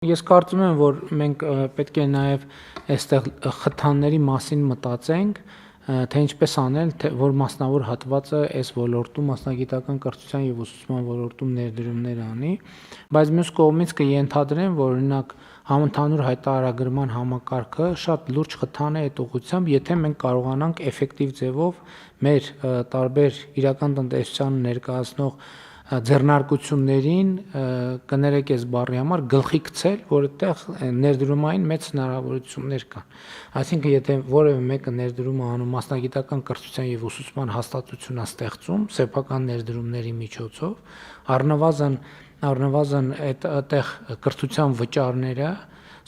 Ես կարծում եմ, որ մենք պետք է նաև այստեղ խթանների մասին մտածենք, թե ինչպես անել, որ մասնավոր հատվածը այս ոլորտում մասնագիտական կրթության եւ ուսուցման ոլորտում ներդրումներ անի, բայց մյուս կողմից կենթադրեմ, որ օրինակ համընդհանուր հայտարարագրման համակարգը շատ լուրջ խթան է այդ ուղղությամբ, եթե մենք կարողանանք էֆեկտիվ ձևով մեր տարբեր իրական տնտեսությանը ներկայացնող ձեռնարկություններին կներեք այս բառի համար գլխի գցել, որ այդտեղ ներդրումային մեծ հնարավորություններ կան։ Այսինքն, եթե որևէ մեկը ներդրում է անում մասնագիտական կրթության եւ ուսուցման հաստատություն է ստեղծում սեփական ներդրումների միջոցով, առնվազն այդտեղ կրթության վճարները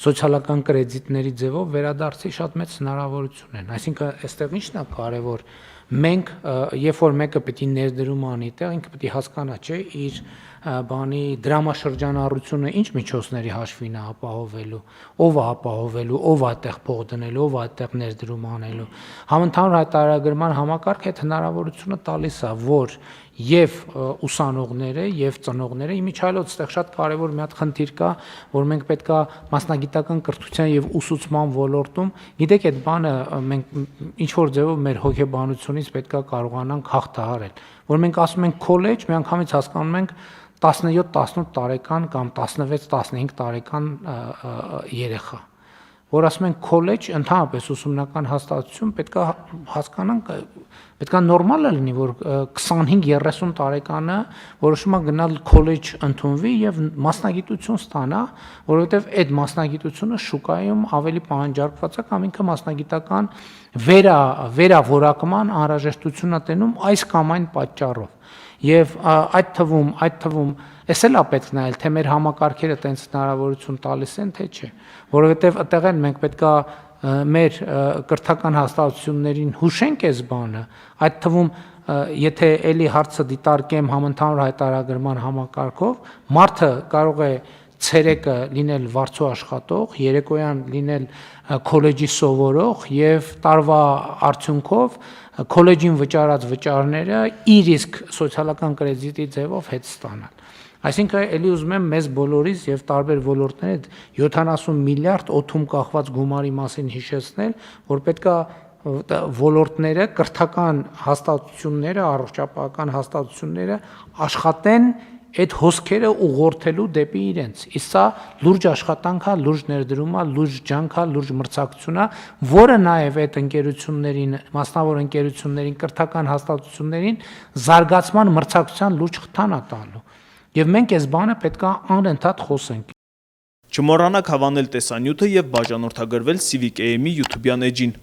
սոցիալական կրեդիտների ձևով վերադարձի շատ մեծ հնարավորություն են։ Այսինքն, այստեղ ի՞նչն է կարևոր։ Մենք, երբ որ մեկը պետք է ներդրում անի տեղ, ինքը պետք է հասկանա, չէ, իր բանի դրամաշրջանառությունը ինչ միջոցների հաշվին է ապահովելու, ով է ապահովելու, ով է այդտեղ փող դնելու, ով է այդտեղ ներդրում անելու։ Համընդհանուր հայտարարագրման համակարգը այդ հնարավորությունը տալիս է, որ եւ ուսանողները եւ ծնողները իմիջիայլոց այդտեղ շատ կարեւոր մի հատ խնդիր կա, որ մենք պետքա մասնագիտական կրթության եւ ուսուցման ոլորտում, գիտեք, այդ բանը մենք ինչ որ ձևով մեր հոգեբանությունից պետքա կարողանանք հաղթահարել, որ մենք ասում ենք քոլեջ, միանգամից հասկանում ենք 17-18 տարեկան կամ 16-15 տարեկան երեխա, որ ասում են քոլեջ, ընդհանրապես ուսումնական հաստատություն, պետքա հասկանանք, պետքա նորմալ է լինի, որ 25-30 տարեկանը որոշում է գնալ քոլեջ ընդունվի եւ մասնագիտություն ստանա, որովհետեւ այդ մասնագիտությունը շուկայում ավելի պահանջարկված է կամ ինքը մասնագիտական վերավորակման անհրաժեշտություն է տենում այս կամ այն պատճառով։ Եվ այդ թվում էս էլ է պետք նայել, թե մեր համակարգերը տենց հնարավորություն տալիս են, թե չէ, որովհետև այդտեղ են մենք պետքա մեր կրթական հաստատություններին հուշենք այս բանը, այդ թվում եթե էլի հարցը դիտարկեմ համընդհանուր հայտարարագրման համակարգով, մարդը կարող է ցերեկը լինել վարձու աշխատող, երեկոյան լինել քոլեջի սովորող եւ տարվա արդյունքով քոլեջին վճարած վճարները իր իսկ սոցիալական կրեդիտի ձևով հետ ստանալ։ Այսինքն, էլի ուզում եմ մեզ բոլորիս եւ տարբեր ոլորտների 70 միլիարդ օդում կախված գումարի մասին հիշեցնել, որ պետքա ոլորտները, կրթական հաստատությունները, առողջապահական հաստատությունները աշխատեն այդ հոսքերը ուղղորդելու դեպի իրենց։ Իսկ սա լուրջ աշխատանք է, լուրջ ներդրում է, լուրջ ջանք է, լուրջ մրցակցություն է, որը նաև այդ ընկերություններին, մասնավոր ընկերություններին, կրթական հաստատություններին զարգացման մրցակցության լուրջ խթան է տալու։ Եվ մենք այս բանը պետք է անընդհատ խոսենք։ Չմոռանաք հավանել տեսանյութը եւ բաժանորդագրվել Civic AM-ի YouTube-յան էջին։